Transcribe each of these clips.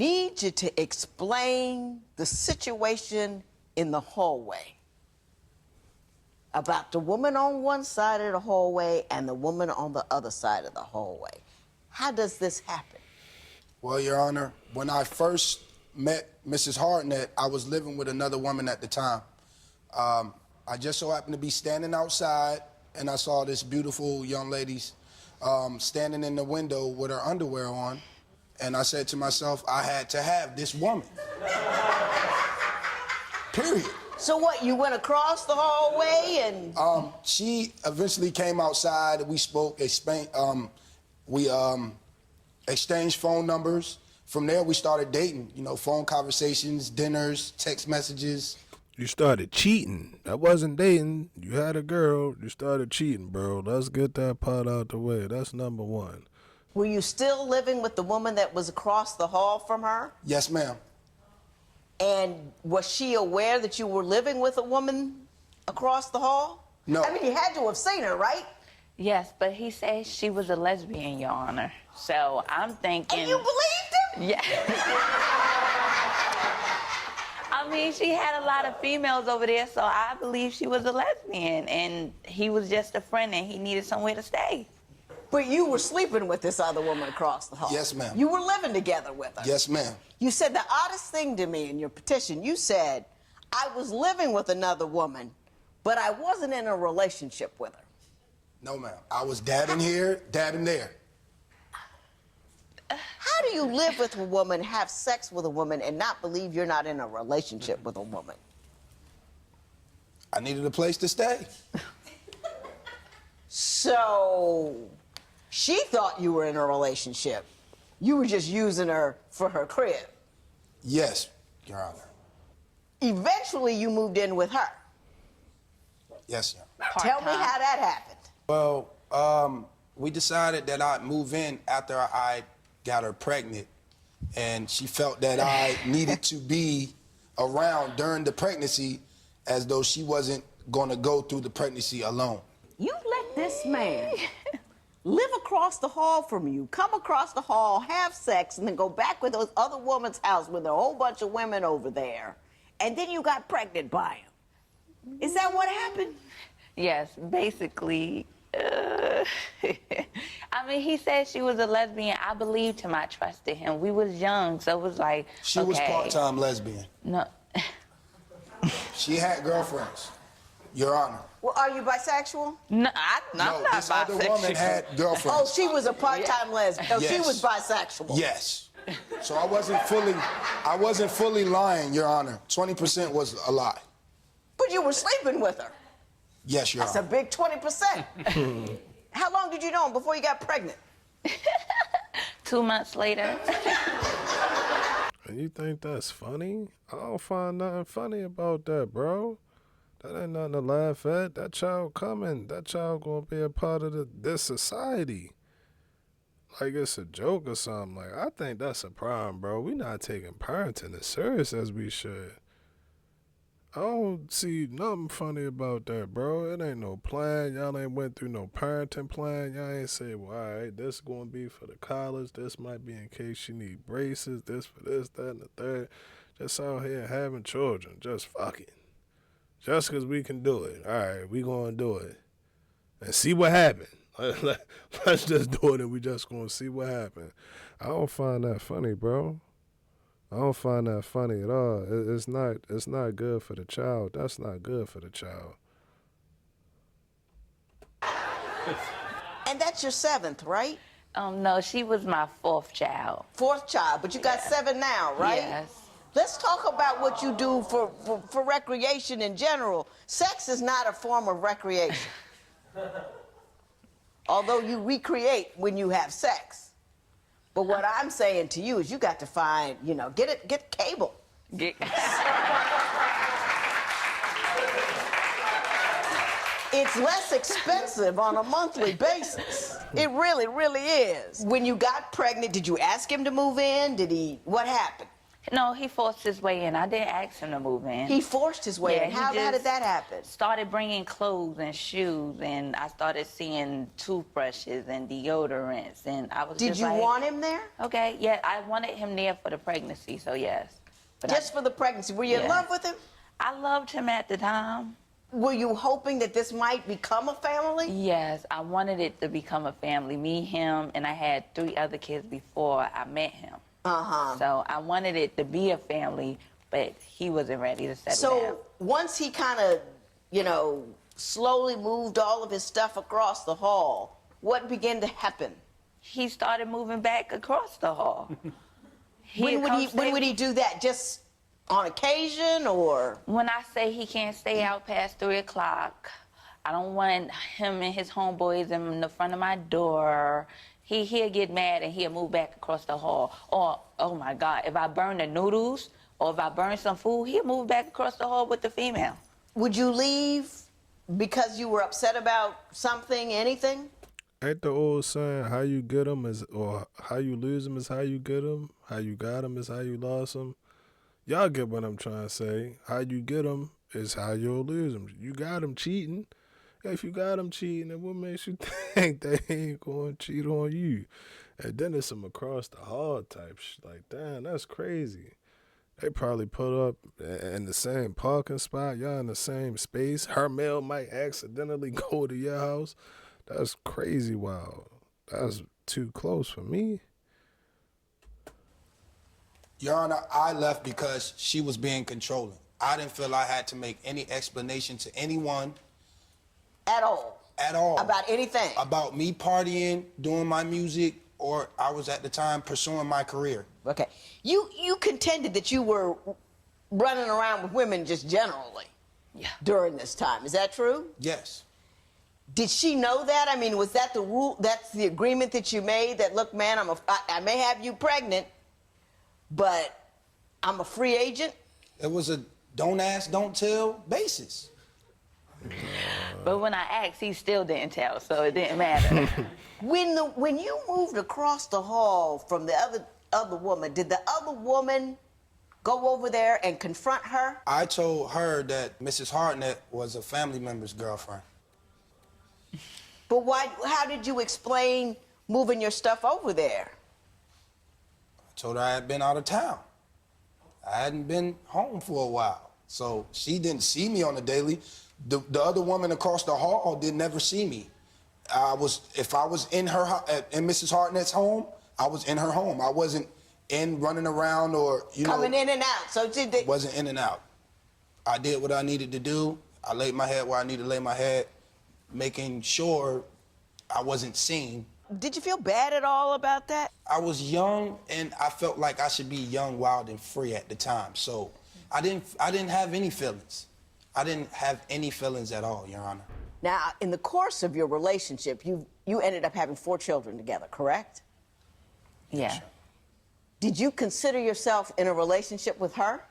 Need you to explain the situation in the hallway about the woman on one side of the hallway and the woman on the other side of the hallway. How does this happen? Well, Your Honor, when I first met Mrs. Hartnett, I was living with another woman at the time. I just so happened to be standing outside, and I saw this beautiful young lady standing in the window with her underwear on, and I said to myself, I had to have this woman. Period. So what, you went across the hallway and... She eventually came outside, we spoke, we exchanged phone numbers. From there, we started dating, you know, phone conversations, dinners, text messages. You started cheating. That wasn't dating. You had a girl. You started cheating, bro. Let's get that part out the way. That's number one. Were you still living with the woman that was across the hall from her? Yes, ma'am. And was she aware that you were living with a woman across the hall? No. I mean, you had to have seen her, right? Yes, but he said she was a lesbian, Your Honor. So I'm thinking... And you believed him? Yeah. I mean, she had a lot of females over there, so I believe she was a lesbian. And he was just a friend, and he needed somewhere to stay. But you were sleeping with this other woman across the hall. Yes, ma'am. You were living together with her. Yes, ma'am. You said the oddest thing to me in your petition. You said, I was living with another woman, but I wasn't in a relationship with her. No, ma'am. I was dabbing here, dabbing there. How do you live with a woman, have sex with a woman, and not believe you're not in a relationship with a woman? I needed a place to stay. So, she thought you were in a relationship. You were just using her for her crib. Yes, Your Honor. Eventually, you moved in with her. Yes, Your Honor. Tell me how that happened. Well, we decided that I'd move in after I got her pregnant, and she felt that I needed to be around during the pregnancy as though she wasn't going to go through the pregnancy alone. You let this man live across the hall from you, come across the hall, have sex, and then go back with those other woman's house with a whole bunch of women over there, and then you got pregnant by him. Is that what happened? Yes, basically. I mean, he said she was a lesbian. I believed him. I trusted him. We was young, so it was like, She okay. was part-time lesbian. No. She had girlfriends, Your Honor. Well, are you bisexual? No, I'm not this other bisexual. woman had girlfriends. Oh, she was a part-time lesbian. Oh, she Yes. was bisexual. Yes. So I wasn't fully lying, Your Honor. 20% was a lie. But you were sleeping with her. Yes, Your That's a Honor. big 20%. How long did you know him before you got pregnant? 2 months later. And you think that's funny? I don't find nothing funny about that, bro. That ain't nothing to laugh at. That child coming. That child gonna be a part of this society. Like it's a joke or something. Like, I think that's a problem, bro. We not taking parenting as serious as we should. I don't see nothing funny about that, bro. It ain't no plan. Y'all ain't went through no parenting plan. Y'all ain't say, well, all right, this is going to be for the college. This might be in case she need braces. This for this, that, and the third. Just out here having children. Just fucking. Just because we can do it. All right, we going to do it. And see what happens. Let's just do it and we just going to see what happens. I don't find that funny, bro. I don't find that funny at all. It's not good for the child. That's not good for the child. And that's your 7th, right? No, she was my 4th child. 4th child, but you got 7 now, right? Yes. Let's talk about what you do for recreation in general. Sex is not a form of recreation. Although you recreate when you have sex. But what I'm saying to you is you got to find, you know, get cable. It's less expensive on a monthly basis. It really, really is. When you got pregnant, did you ask him to move in? What happened? No, he forced his way in. I didn't ask him to move in. He forced his way in. he How just did that happen? Started bringing clothes and shoes, and I started seeing toothbrushes and deodorants, and I was Did just you like, want him there? okay, yeah, I wanted him there for the pregnancy, so yes. But Just for the pregnancy. Were you in Yeah. love with him? I loved him at the time. Were you hoping that this might become a family? Yes, I wanted it to become a family. Me, him, and I had 3 other kids before I met him. Uh-huh. So I wanted it to be a family, but he wasn't ready to settle down. So once he kind of, you know, slowly moved all of his stuff across the hall, what began to happen? He started moving back across the hall. When would he do that? Just on occasion, or? When I say he can't stay out past 3 o'clock, I don't want him and his homeboys in the front of my door. He'll get mad and he'll move back across the hall. Or, oh my God, if I burn the noodles or if I burn some food, he'll move back across the hall with the female. Would you leave because you were upset about something, anything? Ain't the old saying, how you get them is, or how you lose them is how you get them, how you got them is how you lost them? Y'all get what I'm trying to say. How you get them is how you'll lose them. You got them cheating. If you got them cheating, then what makes you think they ain't going to cheat on you? And then it's some across the hall type shit. Like, damn, that's crazy. They probably put up in the same parking spot. Y'all in the same space. Her mail might accidentally go to your house. That's crazy wild. That's too close for me. Your Honor, I left because she was being controlling. I didn't feel I had to make any explanation to anyone. At all? At all. About anything? About me partying, doing my music, or I was at the time pursuing my career. Okay. You contended that you were running around with women just generally during this time. Is that true? Yes. Did she know that? I mean, was that the rule? That's the agreement that you made? That, look, man, I may have you pregnant, but I'm a free agent? It was a don't ask, don't tell basis. But when I asked, he still didn't tell, so it didn't matter. When you moved across the hall from the other woman, did the other woman go over there and confront her? I told her that Mrs. Hartnett was a family member's girlfriend. But how did you explain moving your stuff over there? I told her I had been out of town. I hadn't been home for a while. So she didn't see me on a daily. The other woman across the hall did never see me. If I was in Mrs. Hartnett's home, I was in her home. I wasn't running around or, coming in and out. So wasn't in and out. I did what I needed to do. I laid my head where I needed to lay my head, making sure I wasn't seen. Did you feel bad at all about that? I was young, and I felt like I should be young, wild, and free at the time. So I didn't have any feelings. I didn't have any feelings at all, Your Honor. Now, in the course of your relationship, you ended up having 4 children together, correct? Yeah. Did you consider yourself in a relationship with her?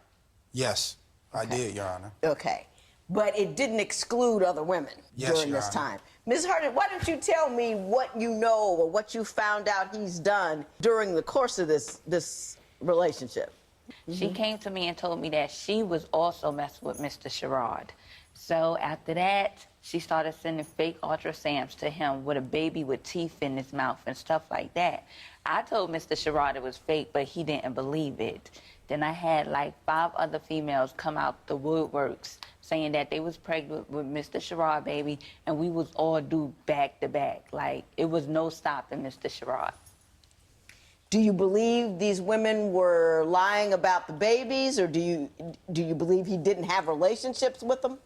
Yes, I did, Your Honor. Okay. But it didn't exclude other women during this time. Ms. Hartnett, why don't you tell me what you know or what you found out he's done during the course of this relationship? She came to me and told me that she was also messing with Mr. Sherrod. So after that, she started sending fake ultrasounds to him with a baby with teeth in his mouth and stuff like that. I told Mr. Sherrod it was fake, but he didn't believe it. Then I had like 5 other females come out the woodworks saying that they was pregnant with Mr. Sherrod baby, and we was all due back to back. Like, it was no stopping Mr. Sherrod. Do you believe these women were lying about the babies, or do you believe he didn't have relationships with them?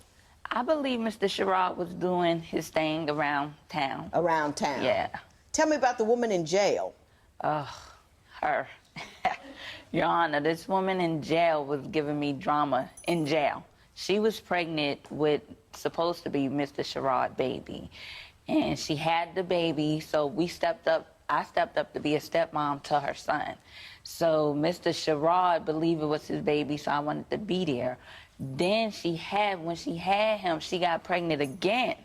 I believe Mr. Sherrod was doing his thing around town. Around town? Yeah. Tell me about the woman in jail. Her. Your Honor, this woman in jail was giving me drama in jail. She was pregnant with supposed to be Mr. Sherrod baby. And she had the baby, so I stepped up to be a stepmom to her son. So Mr. Sherrod believed it was his baby, so I wanted to be there. Then when she had him, she got pregnant again.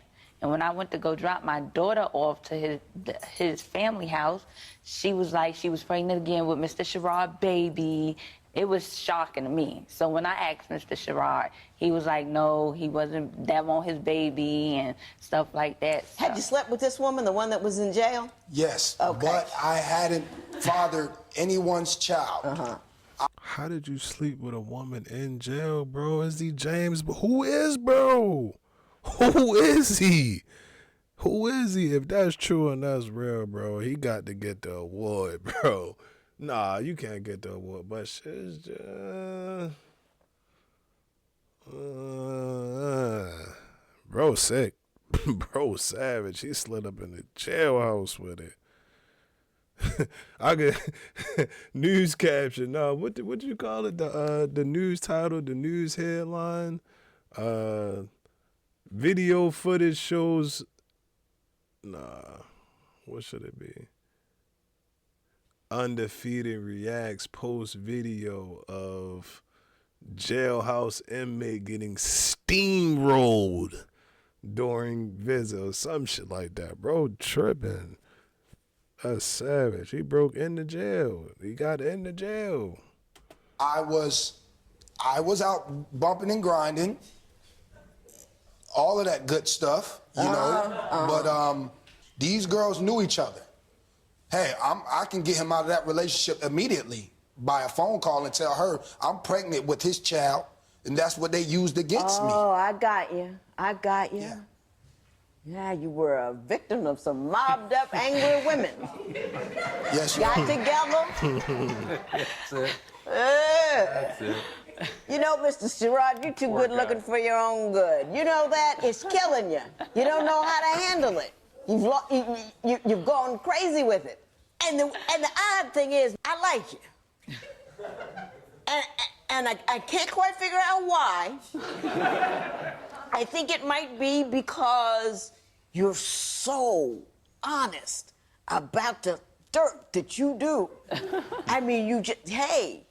And when I went to go drop my daughter off to his family house, she was like, she was pregnant again with Mr. Sherrod baby. It was shocking to me. So when I asked Mr. Sherrod, he was like, no, he wasn't, that wasn't his baby and stuff like that. So. Had you slept with this woman, the one that was in jail? Yes, Okay. but I hadn't fathered anyone's child. Uh-huh. How did you sleep with a woman in jail, bro? Is he James? Who is, bro? Who is he? Who is he? If that's true and that's real, bro, he got to get the award, bro. Nah, you can't get the award, but shit's just... bro sick. Bro savage. He slid up in the jailhouse with it. I get news caption. No, what you call it? The news title, the news headline. Video footage shows. Nah, what should it be? Undefeated reacts post video of jailhouse inmate getting steamrolled during visit or some shit like that. Bro, tripping. That's savage. He broke into jail. He got into jail. I was out bumping and grinding, all of that good stuff, you know. But these girls knew each other. Hey, I can get him out of that relationship immediately by a phone call and tell her I'm pregnant with his child, and that's what they used against me. Oh, I got you. Yeah. Yeah, you were a victim of some mobbed up, angry women. Yes, you Got are. together. That's it. That's it. You know, Mr. Sherrod, you're too good looking for your own good. You know that? It's killing you. You don't know how to handle it. You've gone crazy with it. And the odd thing is, I like you. And I can't quite figure out why. I think it might be because you're so honest about the dirt that you do. I mean, you just, hey,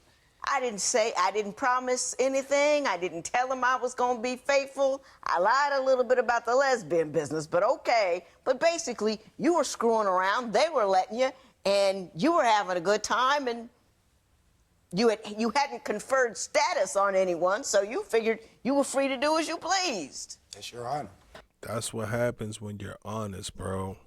I didn't promise anything. I didn't tell him I was gonna be faithful. I lied a little bit about the lesbian business, but okay. But basically, you were screwing around, they were letting you, and you were having a good time, and you hadn't conferred status on anyone, so you figured you were free to do as you pleased. Yes, Your Honor. That's what happens when you're honest, bro.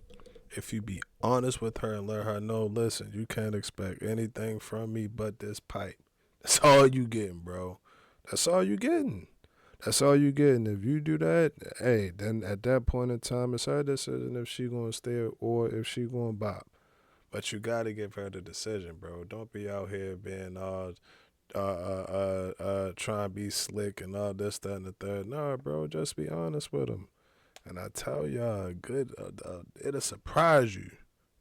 If you be honest with her and let her know, listen, you can't expect anything from me but this pipe. That's all you getting, bro. That's all you getting. That's all you getting. If you do that, hey, then at that point in time, it's her decision if she gonna stay or if she gonna bop. But you gotta give her the decision, bro. Don't be out here being all trying to be slick and all this, that, and the third. Nah, bro, just be honest with them. And I tell y'all, good, it'll surprise you.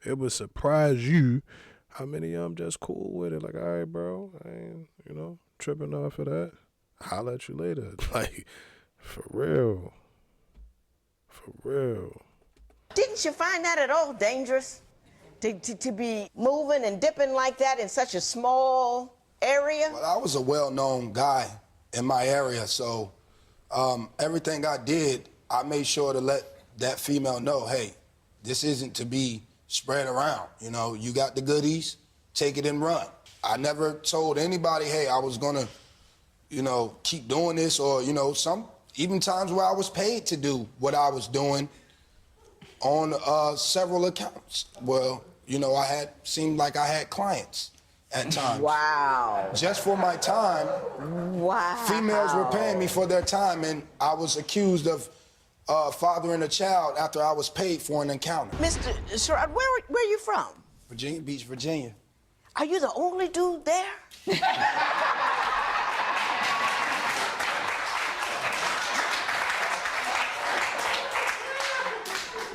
It will surprise you how many of them just cool with it. Like, all right, bro, I ain't, tripping off of that. Holler at you later. Like, for real. For real. Didn't you find that at all dangerous? To be moving and dipping like that in such a small area? Well, I was a well-known guy in my area, so everything I did, I made sure to let that female know, hey, this isn't to be spread around. You know, you got the goodies, take it and run. I never told anybody, hey, I was gonna, keep doing this, or, even times where I was paid to do what I was doing on several accounts. Well, seemed like I had clients at times. Wow. Just for my time, Wow. females were paying me for their time, and I was accused of fathering a child after I was paid for an encounter. Mr. Sherrod, where are you from? Virginia Beach, Virginia. Are you the only dude there?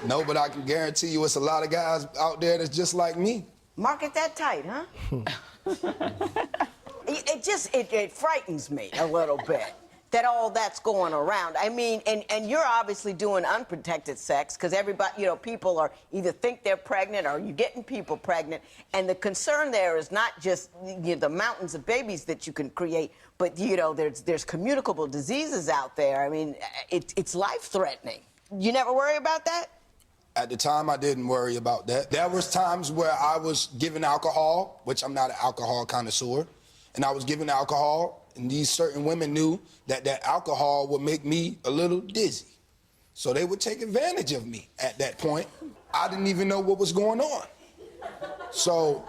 No, but I can guarantee you it's a lot of guys out there that's just like me. Market that tight, huh? It frightens me a little bit that all that's going around. I mean, and you're obviously doing unprotected sex because everybody, people are either think they're pregnant or you're getting people pregnant. And the concern there is not just the mountains of babies that you can create, but there's communicable diseases out there. I mean, it's life-threatening. You never worry about that? At the time, I didn't worry about that. There was times where I was given alcohol, which I'm not an alcohol connoisseur, and I was given alcohol, and these certain women knew that that alcohol would make me a little dizzy. So they would take advantage of me at that point. I didn't even know what was going on. So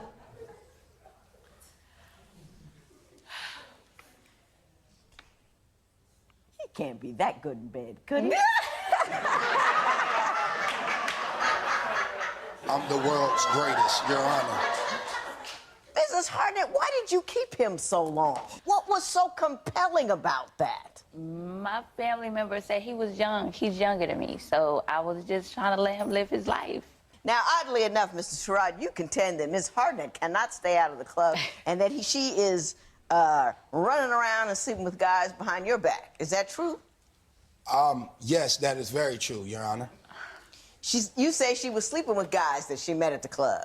He can't be that good in bed, could he? I'm the world's greatest, Your Honor. Mrs. Hartnett, why did you keep him so long? What was so compelling about that? My family members said he was young. He's younger than me, so I was just trying to let him live his life. Now, oddly enough, Mr. Sherrod, you contend that Ms. Hartnett cannot stay out of the club and that she is running around and sleeping with guys behind your back. Is that true? Yes, that is very true, Your Honor. You say she was sleeping with guys that she met at the club.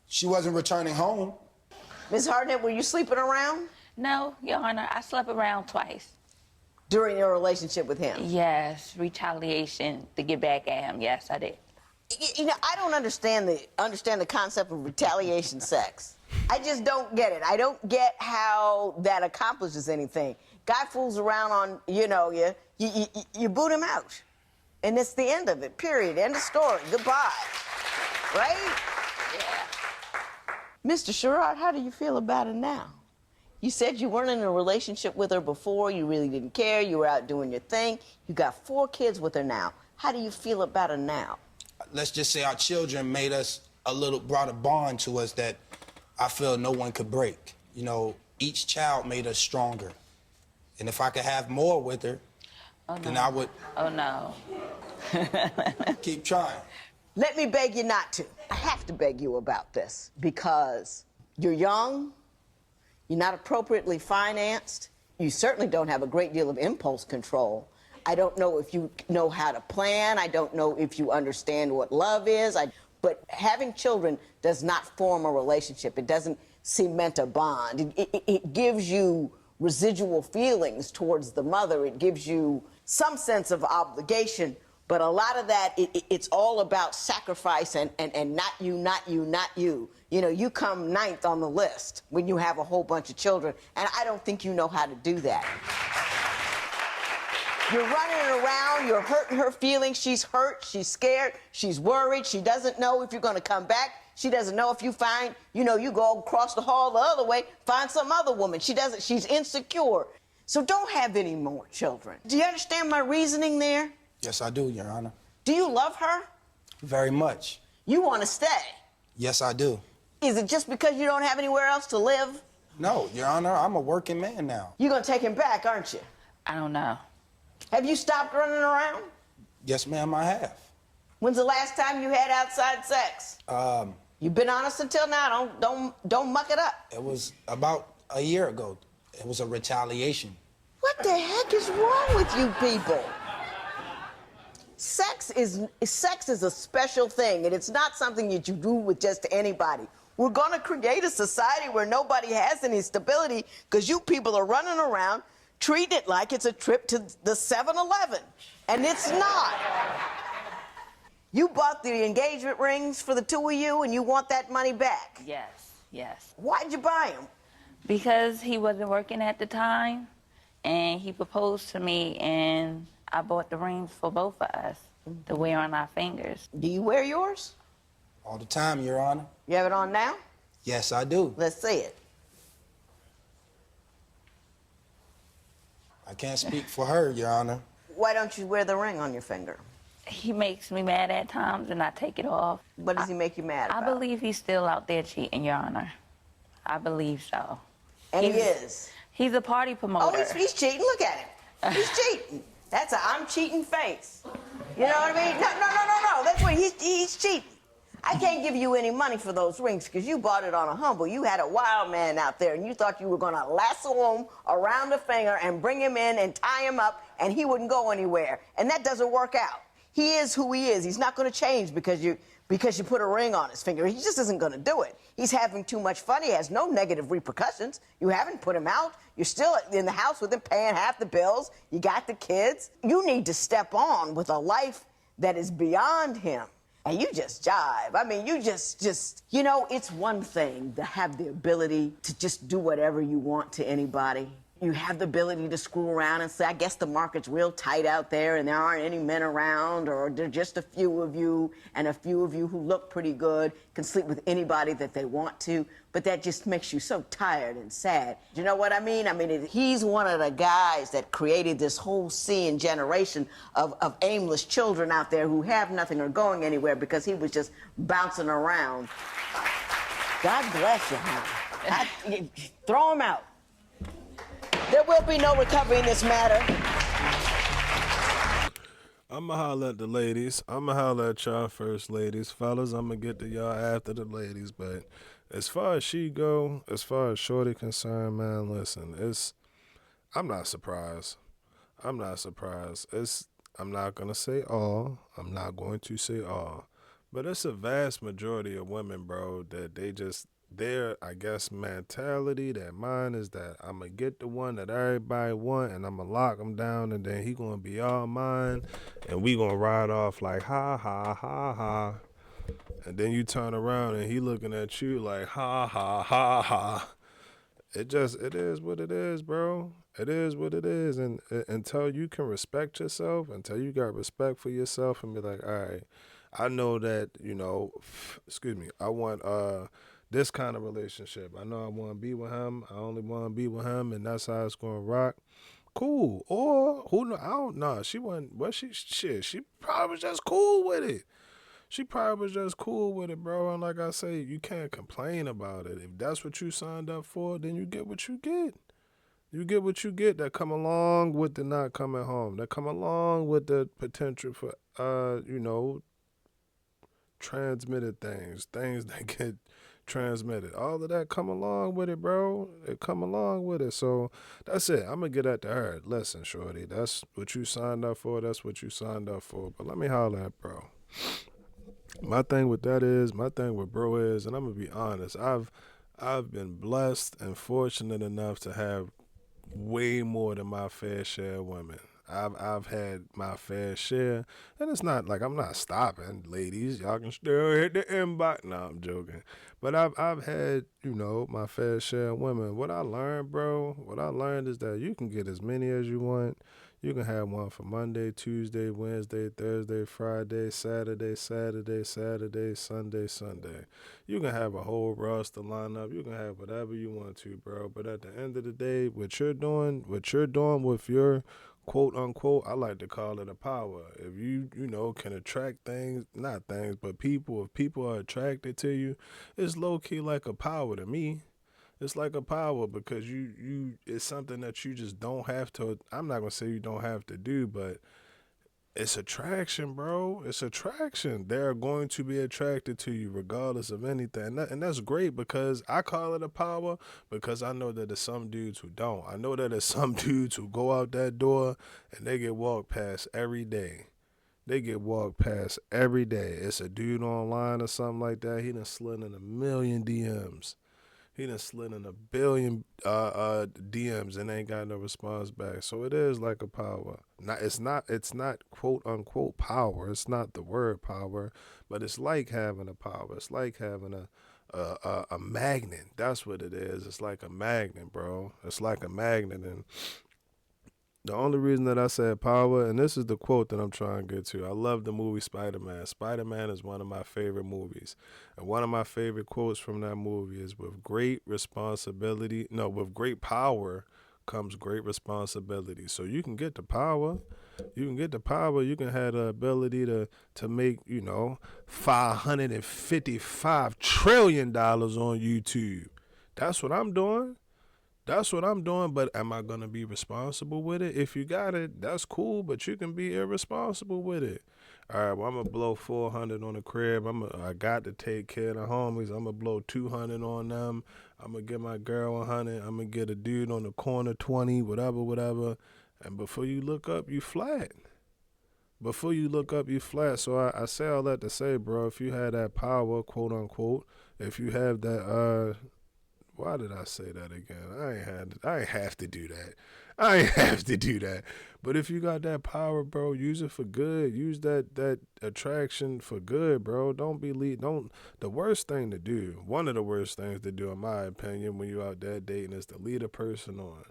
She wasn't returning home. Ms. Hartnett, were you sleeping around No, Your Honor, I slept around twice. during your relationship with him? Yes, retaliation to get back at him. Yes, I did. You know, I don't understand the concept of retaliation sex. I just don't get it. I don't get how that accomplishes anything. Guy fools around on, you boot him out. And it's the end of it, period. End of story. Goodbye. Right? Yeah. Mr. Sherrod, how do you feel about it now? You said you weren't in a relationship with her before. You really didn't care. You were out doing your thing. You got 4 kids with her now. How do you feel about her now? Let's just say our children brought a bond to us that I feel no one could break. You know, each child made us stronger. And if I could have more with her, then I would... Oh, no. keep trying. Let me beg you not to. I have to beg you about this because you're young, you're not appropriately financed, you certainly don't have a great deal of impulse control. I don't know if you know how to plan. I don't know if you understand what love is. But having children does not form a relationship. It doesn't cement a bond. It gives you residual feelings towards the mother. It gives you some sense of obligation. But a lot of that, it's all about sacrifice and not you, not you, not you. You know, you come 9th on the list when you have a whole bunch of children. And I don't think you know how to do that. You're running around, you're hurting her feelings. She's hurt, she's scared, she's worried. She doesn't know if you're going to come back. She doesn't know if you find, you go across the hall the other way, find some other woman. She's insecure. So don't have any more children. Do you understand my reasoning there? Yes, I do, Your Honor. Do you love her? Very much. You want to stay? Yes, I do. Is it just because you don't have anywhere else to live? No, Your Honor, I'm a working man now. You're going to take him back, aren't you? I don't know. Have you stopped running around? Yes, ma'am, I have. When's the last time you had outside sex? You've been honest until now. Don't muck it up. It was about a year ago. It was a retaliation. What the heck is wrong with you people? Sex is a special thing, and it's not something that you do with just anybody. We're gonna create a society where nobody has any stability because you people are running around treating it like it's a trip to the 7-Eleven, and it's not. You bought the engagement rings for the 2 of you, and you want that money back. Yes. Why'd you buy them? Because he wasn't working at the time, and he proposed to me, and I bought the rings for both of us to wear on our fingers. Do you wear yours? All the time, Your Honor. You have it on now? Yes, I do. Let's see it. I can't speak for her, Your Honor. Why don't you wear the ring on your finger? He makes me mad at times, and I take it off. What does he make you mad about? I believe he's still out there cheating, Your Honor. I believe so. And he is? He's a party promoter. Oh, he's cheating. Look at him. He's cheating. That's a I'm cheating face. You know what I mean? No. That's what he's cheating. I can't give you any money for those rings because you bought it on a humble. You had a wild man out there, and you thought you were going to lasso him around the finger and bring him in and tie him up, and he wouldn't go anywhere. And that doesn't work out. He is who he is. He's not going to change because you put a ring on his finger. He just isn't going to do it. He's having too much fun. He has no negative repercussions. You haven't put him out. You're still in the house with him, paying half the bills. You got the kids. You need to step on with a life that is beyond him. And you just jive. I mean, you just, you know, it's one thing to have the ability to just do whatever you want to anybody. You have the ability to screw around and say, I guess the market's real tight out there and there aren't any men around, or there are just a few of you, and a few of you who look pretty good can sleep with anybody that they want to. But that just makes you so tired and sad. You know what I mean? I mean, he's one of the guys that created this whole sea and generation of aimless children out there who have nothing or going anywhere because he was just bouncing around. God bless you, honey. Throw him out. There will be no recovery in this matter. I'ma holler at the ladies. I'ma holler at y'all first, ladies. Fellas, I'ma get to y'all after the ladies. But as far as she go, as far as Shorty concerned, man, listen, I'm not surprised. I'm not surprised. I'm not gonna say all. I'm not going to say all. But it's a vast majority of women, bro, that their, I guess, mentality, that mind is that I'm going to get the one that everybody want and I'm going to lock him down and then he going to be all mine and we going to ride off like, ha, ha, ha, ha. And then you turn around and he looking at you like, ha, ha, ha, ha. It is what it is, bro. It is what it is. And until you can respect yourself, until you got respect for yourself and be like, all right, I know that, you know, I want this kind of relationship. I know I want to be with him. I only want to be with him, and that's how it's going to rock. Cool. Or, who know, I don't know. She wasn't, what she probably was just cool with it. She probably was just cool with it, bro. And like I say, you can't complain about it. If that's what you signed up for, then you get what you get. You get what you get that come along with the not coming home. That come along with the potential for, you know, transmitted things that get transmitted. All of that come along with it, bro. It come along with it. So that's it. I'm going to get at her. Listen, shorty, that's what you signed up for. That's what you signed up for. But let me holler at bro. My thing with bro is, and I'm going to be honest, I've been blessed and fortunate enough to have way more than my fair share of women. I've had my fair share, and it's not like I'm not stopping, ladies. Y'all can still hit the inbox. No, I'm joking. But I've had, you know, my fair share of women. What I learned, bro, is that you can get as many as you want. You can have one for Monday, Tuesday, Wednesday, Thursday, Friday, Saturday, Sunday. You can have a whole roster lineup. You can have whatever you want to, bro. But at the end of the day, what you're doing with your quote unquote, I like to call it a power. If you know, can attract not things, but people, if people are attracted to you, it's low key like a power to me. It's like a power because it's something that you just don't have to, I'm not going to say you don't have to do, but it's attraction, bro. It's attraction. They're going to be attracted to you regardless of anything. And that's great because I call it a power because I know that there's some dudes who don't. I know that there's some dudes who go out that door and they get walked past every day. It's a dude online or something like that. He done slid in 1 million DMs. He done slid in 1 billion DMs and ain't got no response back. So it is like a power. It's not quote unquote power. It's not the word power, but it's like having a power. It's like having a magnet. That's what it is. It's like a magnet, bro. It's like a magnet. And the only reason that I said power, and this is the quote that I'm trying to get to. I love the movie Spider-Man. Spider-Man is one of my favorite movies. And one of my favorite quotes from that movie is, with great power comes great responsibility. So you can get the power. You can have the ability to make, you know, $555 trillion on YouTube. That's what I'm doing. But am I going to be responsible with it? If you got it, that's cool, but you can be irresponsible with it. All right, well, I'm going to blow 400 on the crib. I got to take care of the homies. I'm going to blow 200 on them. I'm going to get my girl 100. I'm going to get a dude on the corner 20, whatever. And before you look up, you flat. So I say all that to say, bro, if you had that power, quote unquote, if you have that, Why did I say that again? I ain't have to do that. I ain't have to do that. But if you got that power, bro, use it for good. Use that attraction for good, bro. Don't be the worst thing to do, one of the worst things to do in my opinion when you out there dating is to lead a person on.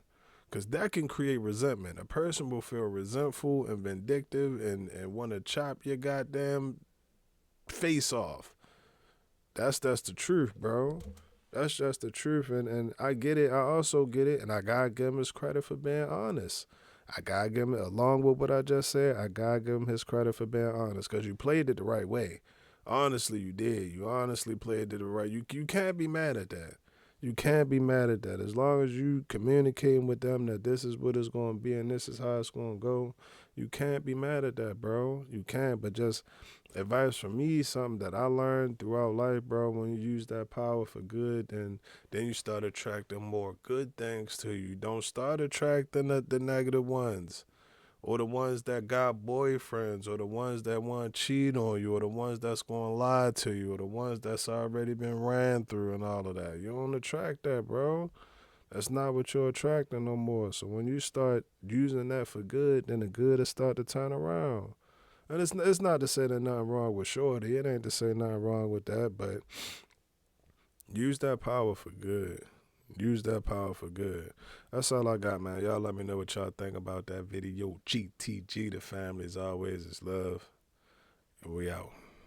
Cause that can create resentment. A person will feel resentful and vindictive and want to chop your goddamn face off. That's the truth, bro. That's just the truth, and I get it. I also get it, and I gotta give him his credit for being honest. I gotta give him, along with what I just said, I gotta give him his credit for being honest, because you played it the right way. Honestly, you did. You honestly played it the right. You can't be mad at that. You can't be mad at that. As long as you communicating with them that this is what it's going to be and this is how it's going to go, you can't be mad at that, bro. You can't. But just advice from me, something that I learned throughout life, bro, when you use that power for good, then you start attracting more good things to you. Don't start attracting the negative ones. Or the ones that got boyfriends, or the ones that want to cheat on you, or the ones that's going to lie to you, or the ones that's already been ran through and all of that. You don't attract that, bro. That's not what you're attracting no more. So when you start using that for good, then the good will start to turn around. And it's not to say there's nothing wrong with Shorty. It ain't to say nothing wrong with that, but use that power for good. Use that power for good. That's all I got, man. Y'all let me know what y'all think about that video. GTG, the family as always is love. And we out.